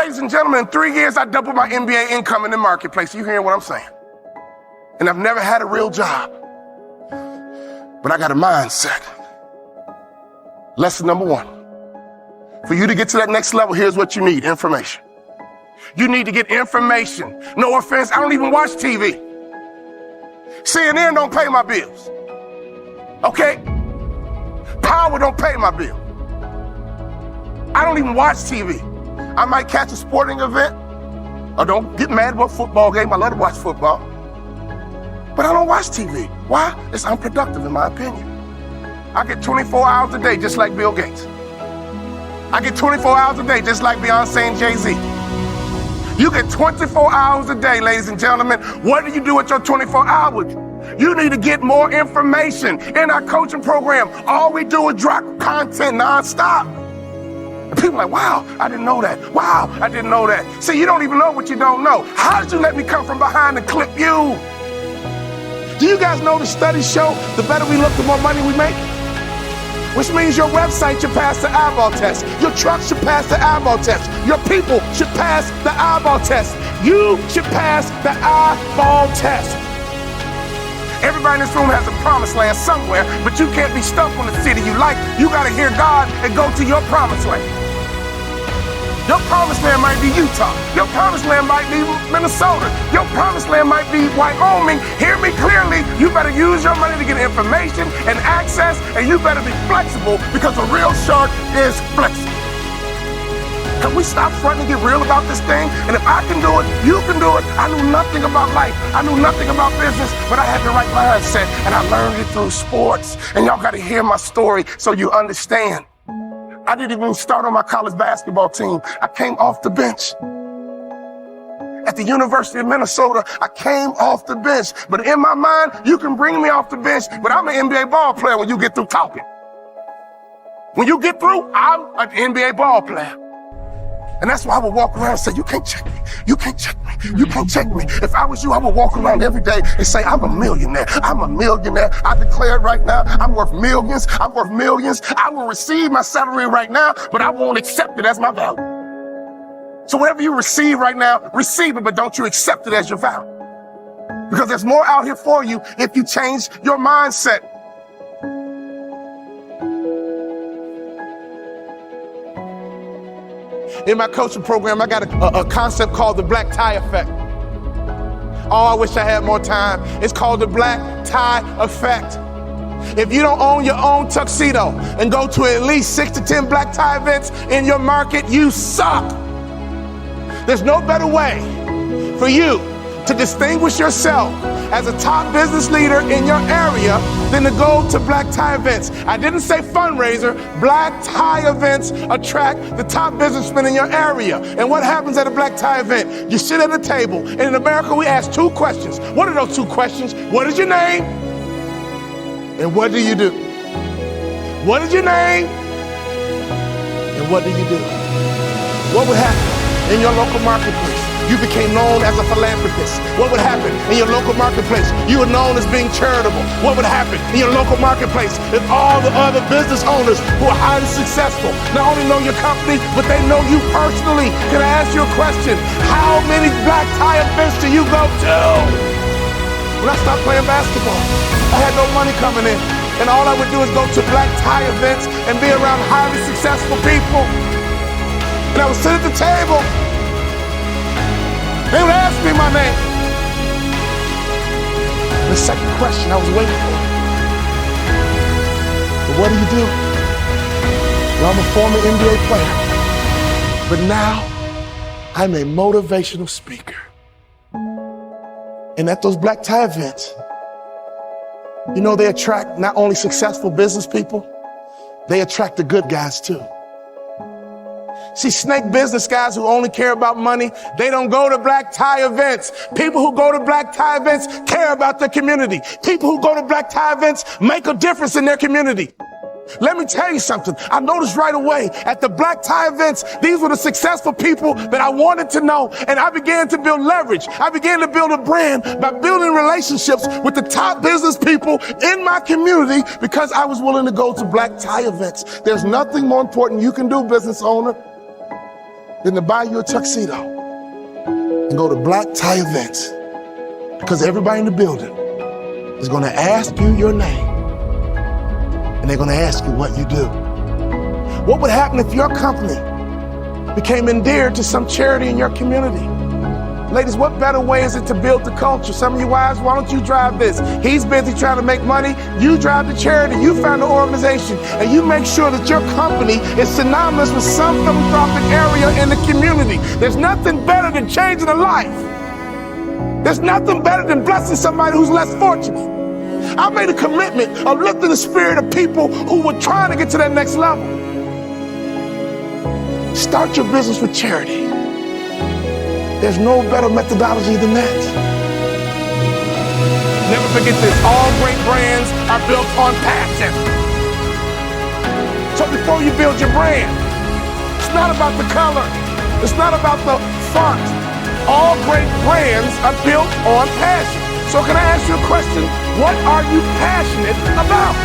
Ladies and gentlemen, in 3 years, I doubled my MBA income in the marketplace. You hearing what I'm saying? And I've never had a real job, but I got a mindset. Lesson number 1. For you to get to that next level, here's what you need: information. You need to get information. No offense, I don't even watch TV. CNN don't pay my bills. Okay? Power don't pay my bill. I don't even watch TV. I might catch a sporting event, or don't get mad about a football game. I love to watch football. But I don't watch TV. Why? It's unproductive in my opinion. I get 24 hours a day just like Bill Gates. I get 24 hours a day just like Beyonce and Jay-Z. You get 24 hours a day, ladies and gentlemen. What do you do with your 24 hours? You need to get more information. In our coaching program, all we do is drop content nonstop. And people are like, wow, I didn't know that. Wow, I didn't know that. See, you don't even know what you don't know. How did you let me come from behind and clip you? Do you guys know the studies show the better we look, the more money we make? Which means your website should pass the eyeball test. Your truck should pass the eyeball test. Your people should pass the eyeball test. You should pass the eyeball test. Everybody in this room has a promised land somewhere, but you can't be stuck on the city you like. You got to hear God and go to your promised land. Your promised land might be Utah. Your promised land might be Minnesota. Your promised land might be Wyoming. Hear me clearly. You better use your money to get information and access, and you better be flexible, because a real shark is flexible. Can we stop fronting and get real about this thing? And if I can do it, you can do it. I knew nothing about life. I knew nothing about business, but I had the right mindset, and I learned it through sports. And y'all got to hear my story so you understand. I didn't even start on my college basketball team. I came off the bench. At the University of Minnesota, I came off the bench. But in my mind, you can bring me off the bench, but I'm an NBA ball player when you get through talking. When you get through, I'm an NBA ball player. And that's why I would walk around and say, you can't check me. You can't check me. You can't check me. If I was you, I would walk around every day and say, I'm a millionaire. I'm a millionaire. I declare it right now. I'm worth millions. I'm worth millions. I will receive my salary right now, but I won't accept it as my value. So whatever you receive right now, receive it, but don't you accept it as your value. Because there's more out here for you if you change your mindset. In my coaching program, I got a concept called the black tie effect. Oh, I wish I had more time. It's called the black tie effect. If you don't own your own tuxedo and go to at least 6 to 10 black tie events in your market, you suck. There's no better way for you to distinguish yourself as a top business leader in your area than to go to black tie events. I didn't say fundraiser. Black tie events attract the top businessmen in your area. And what happens at a black tie event? You sit at a table, and in America we ask 2 questions. What are those 2 questions? What is your name? And what do you do? What is your name? And what do you do? What would happen in your local marketplace? You became known as a philanthropist. What would happen in your local marketplace? You were known as being charitable. What would happen in your local marketplace if all the other business owners who are highly successful not only know your company, but they know you personally? Can I ask you a question? How many black tie events do you go to? When I stopped playing basketball, I had no money coming in. And all I would do is go to black tie events and be around highly successful people. And I would sit at the table. They would ask me my name. The second question I was waiting for. But what do you do? Well, I'm a former NBA player, but now I'm a motivational speaker. And at those black tie events, you know, they attract not only successful business people, they attract the good guys too. See, snake business guys who only care about money, they don't go to black tie events. People who go to black tie events care about their community. People who go to black tie events make a difference in their community. Let me tell you something. I noticed right away at the black tie events, these were the successful people that I wanted to know. And I began to build leverage. I began to build a brand by building relationships with the top business people in my community because I was willing to go to black tie events. There's nothing more important you can do, business owner, than to buy you a tuxedo and go to black tie events, because everybody in the building is going to ask you your name and they're going to ask you what you do. What would happen if your company became endeared to some charity in your community? Ladies, what better way is it to build the culture? Some of you wives, why don't you drive this? He's busy trying to make money. You drive the charity. You found the organization, and you make sure that your company is synonymous with some philanthropic area in the community. There's nothing better than changing a life. There's nothing better than blessing somebody who's less fortunate. I made a commitment of lifting the spirit of people who were trying to get to that next level. Start your business with charity. There's no better methodology than that. Never forget this, all great brands are built on passion. So before you build your brand, it's not about the color, it's not about the font. All great brands are built on passion. So can I ask you a question? What are you passionate about?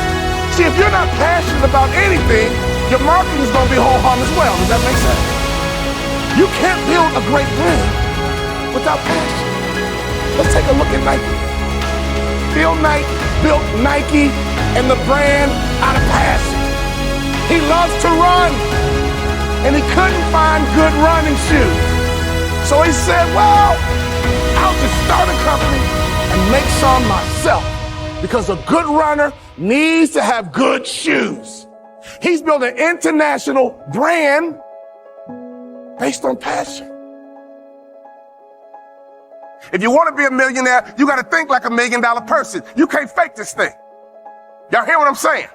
See, if you're not passionate about anything, your marketing is going to be ho-hum as well. Does that make sense? You can't build a great brand without passion. Let's take a look at Nike. Phil Knight built Nike and the brand out of passion. He loves to run, and he couldn't find good running shoes. So he said, well, I'll just start a company and make some myself, because a good runner needs to have good shoes. He's built an international brand based on passion. If you want to be a millionaire, you got to think like $1 million person. You can't fake this thing. Y'all hear what I'm saying?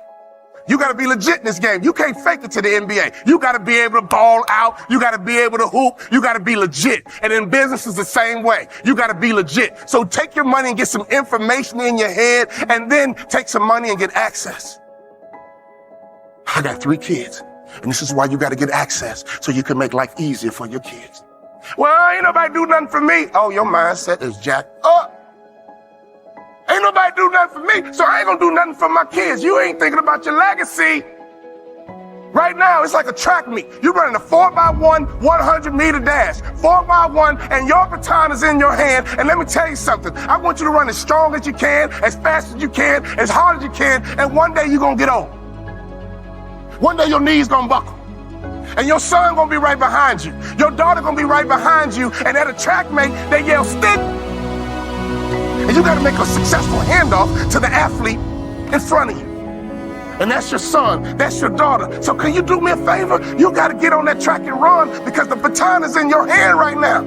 You got to be legit in this game. You can't fake it to the NBA. You got to be able to ball out. You got to be able to hoop. You got to be legit. And in business is the same way. You got to be legit. So take your money and get some information in your head, and then take some money and get access. I got 3 kids, and this is why you got to get access, so you can make life easier for your kids. Well, ain't nobody do nothing for me. Oh, your mindset is jacked up. Ain't nobody do nothing for me, so I ain't gonna do nothing for my kids. You ain't thinking about your legacy. Right now, it's like a track meet. You're running a 4x1, 100-meter dash. 4x1, and your baton is in your hand. And let me tell you something. I want you to run as strong as you can, as fast as you can, as hard as you can, and one day you're gonna get old. One day your knees gonna buckle. And your son gonna be right behind you. Your daughter gonna be right behind you. And at a track meet, they yell, stick. And you gotta make a successful handoff to the athlete in front of you. And that's your son, that's your daughter. So can you do me a favor? You gotta get on that track and run, because the baton is in your hand right now.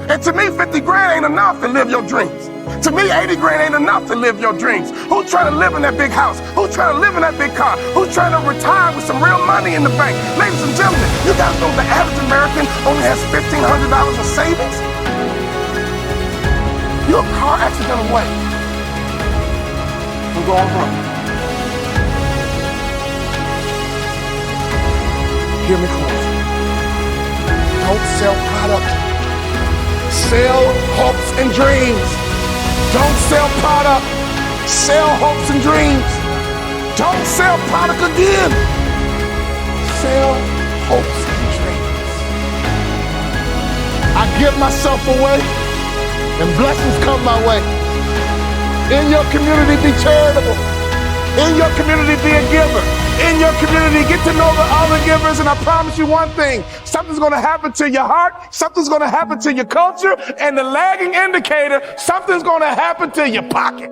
And to me, 50 grand ain't enough to live your dreams. To me, 80 grand ain't enough to live your dreams. Who's trying to live in that big house? Who's trying to live in that big car? Who's trying to retire with some real money in the bank? Ladies and gentlemen, you guys know the average American only has $1,500 in savings? You're a car accident away from going broke. Hear me close. Don't sell product. Sell hopes and dreams. Don't sell product. Sell hopes and dreams. Don't sell product again. Sell hopes and dreams. I give myself away, and blessings come my way. In your community, be charitable. In your community, be a giver. In your community, get to know the other givers, and I promise you one thing. Something's going to happen to your heart. Something's going to happen to your culture. And the lagging indicator, something's going to happen to your pocket.